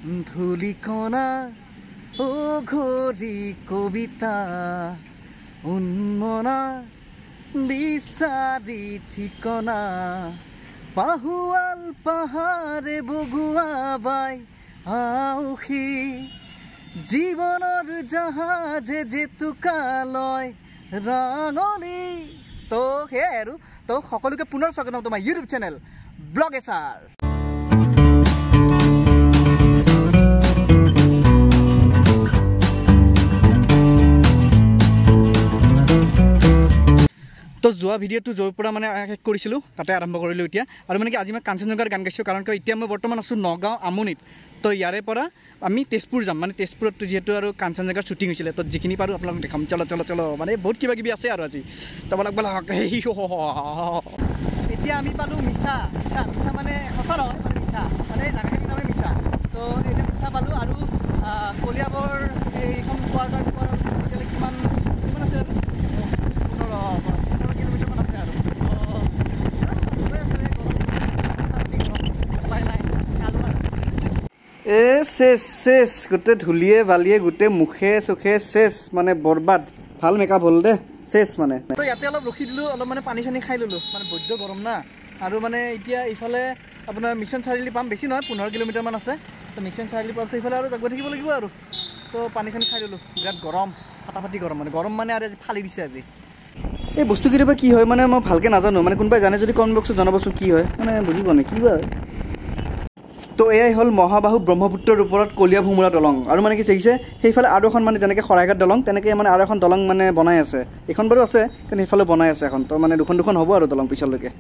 ধূলিকণা ও ঘড়ি কবিতা উন্মনা বিচাৰি ঠিকনা পাহুৱাল পাহাৰে বগুৱা বাই আউসী জীৱনৰ জাহাজে জেতুকা লয় ৰাঙলী তো সেয়াই আৰু তো সকলোকে পুনৰ স্বাগতম তোমাৰ ইউটিউব চেনেল ব্লগেচাৰ। তো যোৱা ভিডিঅ'টো য'ৰ পৰা মানে শেষ কৰিছিলোঁ তাতে আৰম্ভ কৰিলোঁ এতিয়া। আৰু মানে কি আজি মই কাঞ্চনজংঘাৰ গান গাইছোঁ, কাৰণ কিয় এতিয়া মই বৰ্তমান আছোঁ নগাঁও আমনিত। তো ইয়াৰে পৰা আমি তেজপুৰ যাম, মানে তেজপুৰত যিহেতু আৰু কাঞ্চনজংঘাৰ শ্বুটিং হৈছিলে, তো যিখিনি পাৰোঁ আপোনালোক দেখাম। চলো চলো চলো, মানে বহুত কিবা কিবি আছে আৰু আজি তো বলক বলক। এতিয়া আমি পালোঁ মিছা মিছা মিছা মানে সঁচা নহয়, মানে মিছা মানে জাগাখিনিৰ নামে মিছা। তো এতিয়া মিছা পালোঁ আৰু কলিয়াবৰ এইখন পোৱাৰ কাৰণে এতিয়ালৈ কিমান কিমান আছে আৰু 15 কিলোমিটাৰমান আছে আৰু শেষ গোটেই ধূলিয়ে বালিয়ে গোটেই মুখে চুখে শেষ, মানে বৰবাদ। ভাল মেকআপ হ'ল দে, শেষ মানে। তো ইয়াতে অলপ ৰখি দিলোঁ, অলপ মানে পানী চানী খাই ল'লোঁ, মানে বৈদ্য গৰম না। আৰু মানে এতিয়া ইফালে আপোনাৰ মিছন চাৰিআলি পাম, বেছি নহয় 15 কিলোমিটাৰমান আছে। তো মিছন চাৰিআলি পাম, ইফালে আৰু গৈ থাকিব লাগিব আৰু। তো পানী চানী খাই ল'লোঁ, বিৰাট গৰম, ফাটাফাটি গৰম মানে আৰু আজি ফালি দিছে আজি। এই বস্তু কেতিয়াবা কি হয় মানে মই ভালকৈ নাজানো, মানে কোনোবাই জানে যদি কমেণ্ট বক্সত জনাবচোন কি হয়, মানে বুজি পোৱা নাই কিবা। তো এয়াই হ'ল মহাবাহু ব্ৰহ্মপুত্ৰৰ ওপৰত কলীয়া ভোমোৰা দলং। আৰু মানে কি দেখিছে সেইফালে আৰু এখন মানে যেনেকৈ শৰাইঘাট দলং তেনেকৈ মানে আৰু এখন দলং মানে বনাই আছে। এইখন বাৰু আছে কিন্তু সেইফালে বনাই আছে এখন, তো মানে দুখন হ'ব আৰু দলং পিছলৈকে।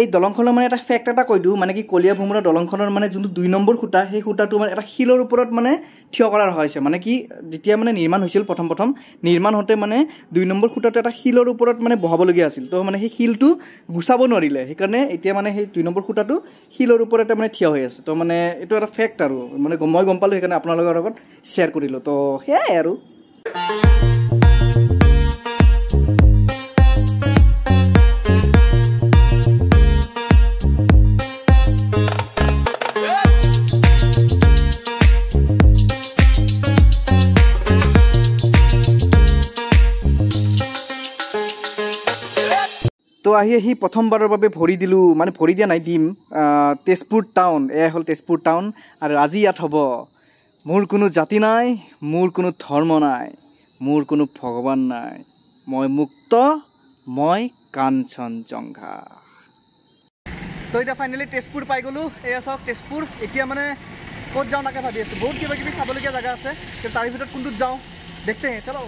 এই দলংখনৰ মানে এটা ফেক্ট এটা কৈ দিওঁ, মানে কি কলীয়া ভোমোৰা দলংখনৰ মানে যোনটো 2 নম্বৰ খুঁটা, সেই খুঁটাটো মানে এটা শিলৰ ওপৰত মানে থিয় কৰা হৈছে। মানে কি যেতিয়া মানে নিৰ্মাণ হৈছিল প্ৰথম নিৰ্মাণ হওঁতে মানে 2 নম্বৰ খুঁটাটো এটা শিলৰ ওপৰত মানে বহাবলগীয়া আছিল। তো মানে সেই শিলটো গুচাব নোৱাৰিলে, সেইকাৰণে এতিয়া মানে সেই 2 নম্বৰ খুঁটাটো শিলৰ ওপৰতে মানে থিয় হৈ আছে। তো মানে এইটো এটা ফেক্ট আৰু মানে মই গম পালোঁ, সেইকাৰণে আপোনালোকৰ লগত শ্বেয়াৰ কৰিলোঁ। তো সেয়াই আৰু। তো আহি প্ৰথমবাৰৰ বাবে ভৰি দিলোঁ, মানে ভৰি দিয়া নাই, দিম তেজপুৰ টাউন। এয়াই হ'ল তেজপুৰ টাউন। আৰু আজি ইয়াত হ'ব মোৰ কোনো জাতি নাই, মোৰ কোনো ধৰ্ম নাই, মোৰ কোনো ভগৱান নাই, মই মুক্ত, মই কাঞ্চনজংঘা। তো এতিয়া ফাইনেলি তেজপুৰ পাই গ'লোঁ। এয়া চাওক তেজপুৰ। এতিয়া মানে ক'ত যাওঁ তাকে ভাবি আছোঁ। বহুত কিবা কিবি চাবলগীয়া জেগা আছে, কিন্তু তাৰ ভিতৰত কোনটোত যাওঁ দেখতে হে চলো।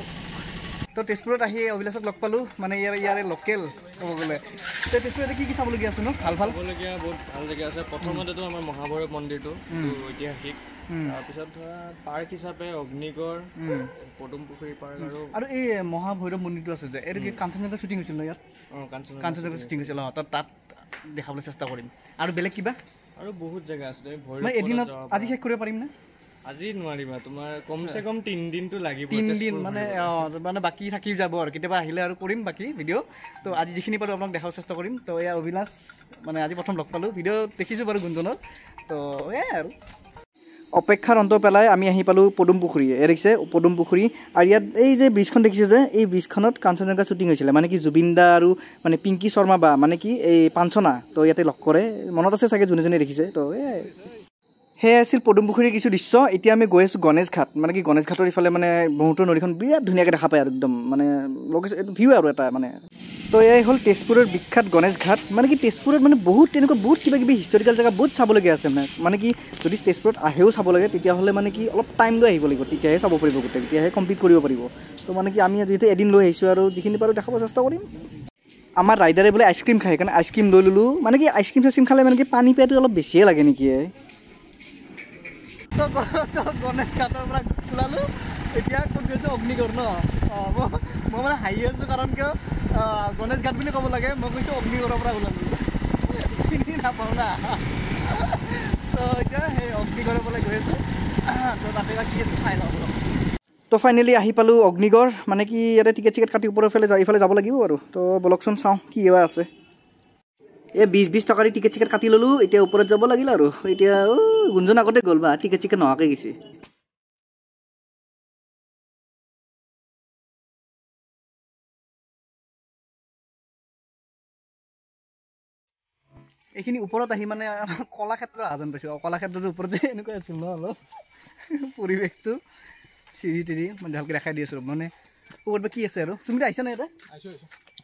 তো তেজপুৰত আহি অভিলাষক লগ পালোঁ, মানে ইয়াৰে লোকেল ক'ব গ'লে। তো তেজপুৰত কি চাবলগীয়া আছে ন? ভাল চাবলগীয়া বহুত ভাল জেগা আছে। প্ৰথমতেতো আমাৰ মহাভৈৰৱ মন্দিৰটো ঐতিহাসিক, তাৰপিছত ধৰা পাৰ্ক হিচাপে অগ্নিগড়, পদুম পুখুৰী পাৰ্ক আৰু এই মহাভৈৰৱ মন্দিৰটো আছে যে, এইটো কি কাঞ্চনজংঘা শ্বুটিং হৈছিল ন ইয়াত? কাঞ্চনজংঘা শ্বুটিং হৈছিল। তাত দেখাবলৈ চেষ্টা কৰিম। আৰু বেলেগ কিবা আৰু বহুত জেগা আছে। এদিনত আজি শেষ কৰিব পাৰিম নে? আজি নোৱাৰিবা, তোমাৰ কমচে কম 3 দিনটো লাগিব। 3 দিন মানে বাকী থাকি যাব আৰু কেতিয়াবা আহিলে আৰু কৰিম বাকী ভিডিঅ'। তো আজি যিখিনি পাৰোঁ আপোনাক দেখাৰ চেষ্টা কৰিম। তো এয়া অভিলাষ, মানে আজি প্ৰথম লগ পালোঁ, ভিডিঅ' দেখিছোঁ বাৰু গুঞ্জনৰ। তো এয়াই আৰু। অপেক্ষাৰ অন্ত পেলাই আমি আহি পালোঁ পদুম পুখুৰী। এয়া দেখিছে পদুম পুখুৰী। আৰু ইয়াত এই যে ব্ৰিজখন দেখিছে যে, এই ব্ৰিজখনত কাঞ্চনজংঘা শ্বুটিং হৈছিলে। মানে কি জুবিন দা আৰু মানে পিংকি শৰ্মা বা মানে কি এই পাঞ্চনা, তো ইয়াতে লগ কৰে। মনত আছে চাগে যোনে দেখিছে। তো এয়াই সেয়াই আছিল পদুম পুখুৰীৰ কিছু দৃশ্য। এতিয়া আমি গৈ আছোঁ গণেশ ঘাট। মানে কি গণেশ ঘাটৰ ইফালে মানে ব্ৰহ্মপুত্ৰ নদীখন বিৰাট ধুনীয়াকৈ দেখা পায় আৰু একদম মানে এইটো ভিউ আৰু এটা মানে। তো এয়াই হ'ল তেজপুৰৰ বিখ্যাত গণেশ ঘাট। মানে কি তেজপুৰত মানে বহুত তেনেকুৱা বহুত কিবা কিবি হিষ্টৰিকেল জেগা বহুত চাবলগীয়া আছে। মানে কি যদি তেজপুৰত আহেও চাব লাগে, তেতিয়াহ'লে মানে কি অলপ টাইম লৈ আহিব লাগিব, তেতিয়াহে চাব পাৰিব গোটেই, তেতিয়াহে কমপ্লিট কৰিব পাৰিব। তো মানে কি আমি যিহেতু এদিন লৈ আহিছোঁ আৰু যিখিনি পাৰোঁ দেখাব চেষ্টা কৰিম। আমাৰ ৰাইডাৰে বোলে আইচক্ৰীম খায়, সেইকাৰণে আইচক্ৰীম লৈ ল'লোঁ। মানে কি আইচক্ৰীম চাইচক্ৰীম খালে মানে কি পানী পিয়াটো অলপ বেছিয়ে লাগে নেকি। তো গণেশ ঘাটৰ পৰা ওলালোঁ, এতিয়া ক'ত গৈছোঁ অগ্নিগড় ন। মই মানে হাঁহি আছোঁ, কাৰণ কিয় গণেশ ঘাট বুলি ক'ব লাগে, মই কৈছোঁ অগ্নিগড়ৰ পৰা ওলালোঁ, চিনি নাপাওঁ না। তো এতিয়া সেই অগ্নিগড়ৰ পৰা গৈ আছোঁ। তো তাতে কি আছে চাই লওঁ। তো ফাইনেলি আহি পালোঁ অগ্নিগড়। মানে কি ইয়াতে টিকেট চিকেট কাটি ওপৰৰ ফালে ইফালে যাব লাগিব আৰু। তো বলকচোন চাওঁ কি এবাৰ আছে। এই 20 টকাৰ টিকেট চিকেট কাটি ললো এতিয়া ওপৰত যাব লাগিল আৰু এতিয়া গুঞ্জন আগতে গ'ল বা টিকেট চিকেট নহাকে গৈছে এইখিনি ওপৰত আহি মানে কলাক্ষেত্ৰ আজন পাইছো কলাক্ষেত্ৰৰ ওপৰত যে এনেকৈ আছিল ন অলপ পৰিৱেশটো চিৰি তিৰি মানে ভালকৈ দেখাই দি আছো মানে ওপৰত কি আছে আৰু তুমি আহিছা নে এটা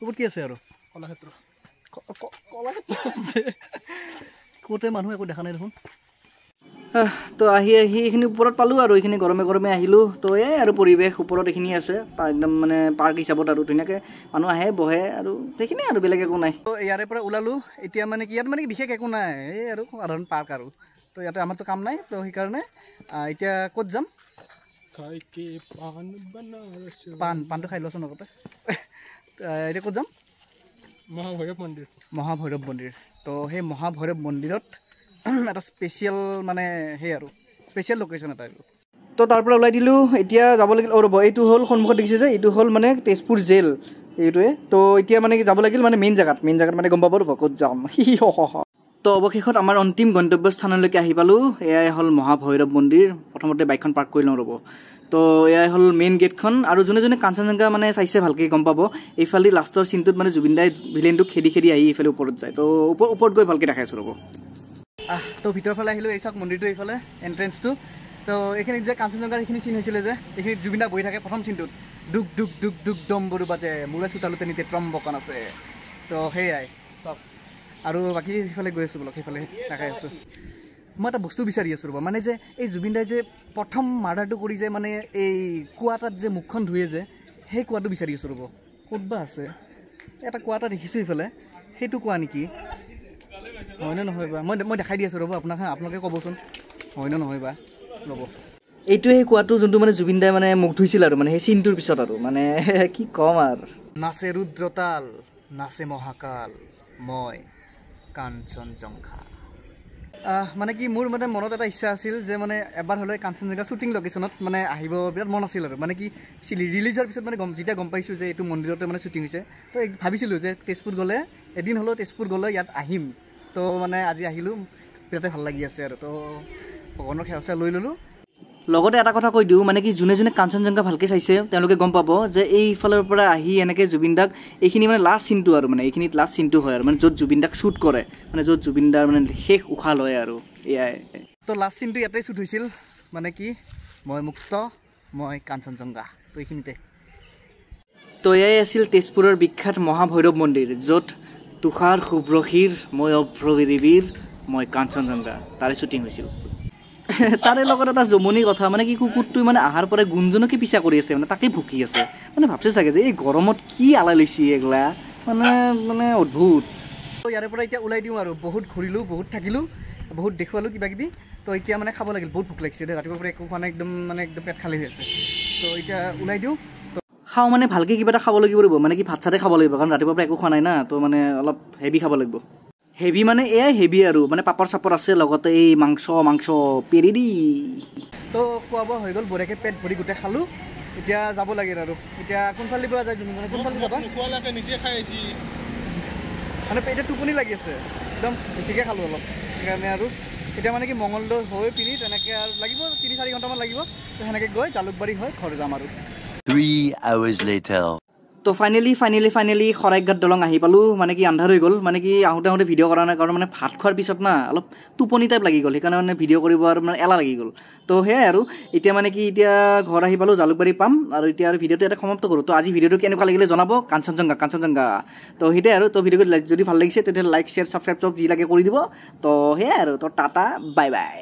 ওপৰত কি আছে আৰু কলাক্ষেত্ৰ আছে ক'তে মানুহ একো দেখা নাই দেখোন তো আহি এইখিনি ওপৰত পালোঁ আৰু এইখিনি গৰমে গৰমে আহিলোঁ তো এই আৰু পৰিৱেশ ওপৰত এইখিনি আছে একদম মানে পাৰ্ক হিচাপত আৰু ধুনীয়াকৈ মানুহ আহে বহে আৰু সেইখিনিয়ে আৰু বেলেগ একো নাই তো ইয়াৰে পৰা ওলালোঁ এতিয়া মানে কি ইয়াত মানে বিশেষ একো নাই এই আৰু সাধাৰণ পাৰ্ক আৰু তো ইয়াতে আমাৰতো কাম নাই তো সেইকাৰণে এতিয়া ক'ত যাম পাণটো খাই লোৱাচোন আগতে এতিয়া ক'ত যাম মহাভৈৰৱ মন্দিৰ তো সেই মহাভৈৰৱ মন্দিৰত এটা স্পেচিয়েল মানে সেই আৰু স্পেচিয়েল লোকেশ্যন এটা আৰু তো তাৰ পৰা ওলাই দিলোঁ এতিয়া যাব লাগিল ৰ'ব এইটো হ'ল সন্মুখত দেখিছে যে এইটো হ'ল মানে তেজপুৰ জেল এইটোৱে তো এতিয়া মানে যাব লাগিল মানে মেইন জেগাত মানে গম পাব ৰ'ব ক'ত যাম তো অৱশেষত আমাৰ অন্তিম গন্তব্য স্থানলৈকে আহি পালোঁ এয়াই হ'ল মহাভৈৰৱ মন্দিৰ প্ৰথমতে বাইকখন পাৰ্ক কৰি লওঁ ৰ'ব তো এয়াই হ'ল মেইন গেটখন আৰু যোনে কাঞ্চনজংঘা মানে চাইছে ভালকৈ গম পাব এইফালে লাষ্টৰ চিনটোত মানে জুবিন দাই ভিলেনটোক খেদি আহি এইফালে ওপৰত যায় তো ওপৰত গৈ ভালকৈ দেখাইছোঁ ৰ'ব তো ভিতৰৰ ফালে আহিলোঁ এই চাওক মন্দিৰটো এইফালে এণ্ট্ৰেঞ্চটো তো এইখিনিত যে কাঞ্চনজংঘাৰ এইখিনি চিন হৈছিলে যে এইখিনিত জুবিন দা বহি থাকে প্ৰথম চিনটোত দুক দুক দুক দুক দম বৰু বাজে মূৰে চোতালোতে নিতে ত্ৰম্বকন আছে তো সেয়াই চাওক আৰু বাকী সেইফালে গৈ আছোঁ বোলক সেইফালে দেখাই আছোঁ মই এটা বস্তু বিচাৰি আছোঁ ৰ'বা মানে যে এই জুবিন দাই যে প্ৰথম মাৰ্ডাৰটো কৰি যে মানে এই কুঁৱা এটাত যে মুখখন ধুয়ে যে সেই কুঁৱাটো বিচাৰি আছোঁ ৰ'ব ক'তবা আছে এটা কুঁৱা এটা দেখিছোঁ এইফালে সেইটো কুঁৱা নেকি হয়নে নহয় বা মই দেখাই দি আছোঁ ৰ'ব আপোনালোকে ক'বচোন হয়নে নহয় বা ৰ'ব এইটোৱে সেই কুঁৱাটো যোনটো মানে জুবিন দাই মানে মুখ ধুইছিল আৰু মানে সেই চিনটোৰ পিছত আৰু মানে কি ক'ম আৰু নাচে ৰুদ্ৰতাল নাচে মহাকাল মই কাঞ্চনজংঘা মানে কি মোৰ মানে মনত এটা ইচ্ছা আছিল যে মানে এবাৰ হ'লে কাঞ্চনজংঘা শ্বুটিং লোকেশ্যনত মানে আহিব বিৰাট মন আছিল আৰু মানে কি ৰিলিজ হোৱাৰ পিছত মানে যেতিয়া গম পাইছোঁ যে এইটো মন্দিৰতে মানে শ্বুটিং হৈছে তো ভাবিছিলোঁ যে তেজপুৰ গ'লে এদিন হ'লেও তেজপুৰ গ'লে ইয়াত আহিম তো মানে আজি আহিলোঁ বিৰাটে ভাল লাগি আছে আৰু তো ভগৱানৰ সেৱা চেৱা লৈ ল'লোঁ লগতে এটা কথা কৈ দিওঁ মানে কি যোনে কাঞ্চনজংঘা ভালকৈ চাইছে তেওঁলোকে গম পাব যে এইফালৰ পৰা আহি এনেকৈ জুবিন দাক এইখিনি মানে লাষ্ট চিনটো আৰু মানে এইখিনিত লাষ্ট চিনটো হয় আৰু মানে য'ত জুবিন দাক শ্বুট কৰে মানে য'ত জুবিন দাৰ মানে শেষ উশাহ লয় আৰু এয়াই তো লাষ্ট চিনটো ইয়াতে শ্বুট হৈছিল মানে কি মই মুক্ত মই কাঞ্চনজংঘা তো এইখিনিতে তো এয়াই আছিল তেজপুৰৰ বিখ্যাত মহাভৈৰৱ মন্দিৰ য'ত তুষাৰ শুভ্ৰশীৰ মই অভ্ৰবিদেৱীৰ মই কাঞ্চনজংঘা তাৰে শ্বুটিং হৈছিল তাৰে লগত এটা জমনি কথা মানে কি কুকুৰটোৱে মানে আহাৰ পৰা গুঞ্জনকে পিছা কৰি আছে মানে তাকে ভুকি আছে মানে ভাবছে চাগে যে এই গৰমত কি আলাই লৈছে এগলা মানে অদ্ভুত তো ইয়াৰে পৰা এতিয়া ওলাই দিওঁ আৰু বহুত ঘূৰিলোঁ বহুত থাকিলোঁ বহুত দেখুৱালোঁ কিবা কিবি তো এতিয়া মানে খাব লাগিল বহুত ভোক লাগিছে ৰাতিপুৱাৰ পৰা একো খোৱা নাই একদম পেট খালী হৈ আছে তো এতিয়া ওলাই দিওঁ খাওঁ মানে ভালকৈ কিবা এটা খাব লাগিব ৰ'ব মানে কি ভাত চাতে খাব লাগিব কাৰণ ৰাতিপুৱাৰ পৰা একো খোৱা নাই না তো মানে অলপ হেভি খাব লাগিব হেভি মানে এয়াই হেভি আৰু মানে পাপৰ চাপৰ আছে লগতে এই মাংস পেৰি দি তো খোৱা বোৱা হৈ গ'ল বঢ়িয়াকৈ পেট ভৰি গোটেই খালোঁ এতিয়া যাব লাগিল আৰু এতিয়া কোনফালে পৰা যায় মানে কোনফালে যাবা নিজে খাই আহিছি মানে এতিয়া টোপনি লাগি আছে একদম বেছিকৈ খালোঁ অলপ সেইকাৰণে আৰু এতিয়া মানে কি মঙলদৈ হৈ পিনি তেনেকৈ আৰু লাগিব 3-4 ঘণ্টামান লাগিব তো সেনেকৈ গৈ জালুকবাৰী হৈ ঘৰ যাম আৰু 3 hours later তো ফাইনেলি শৰাইঘাট দলং আহি পালোঁ মানে কি আন্ধাৰ হৈ গ'ল মানে কি আহোঁতে ভিডিঅ' কৰা নাই কাৰণ মানে ভাত খোৱাৰ পিছত না অলপ টোপনি টাইপ লাগি গ'ল সেইকাৰণে মানে ভিডিঅ' কৰিব আৰু মানে এলাহ লাগি গ'ল তো সেয়াই আৰু এতিয়া মানে কি এতিয়া ঘৰ আহি পালোঁ জালুকবাৰী পাম আৰু এতিয়া আৰু ভিডিঅ'টো এটা সমাপ্ত কৰোঁ তো আজি ভিডিঅ'টো কেনেকুৱা লাগিলে জনাব কাঞ্চনজংঘা তো সেইটোৱে আৰু তো ভিডিঅ'টো যদি ভাল লাগিছে তেতিয়াহ'লে লাইক শ্বেয়াৰ ছাবস্ক্ৰাইব চব যি লাগে কৰি দিব তো সেয়াই আৰু তো টাটা বাই বাই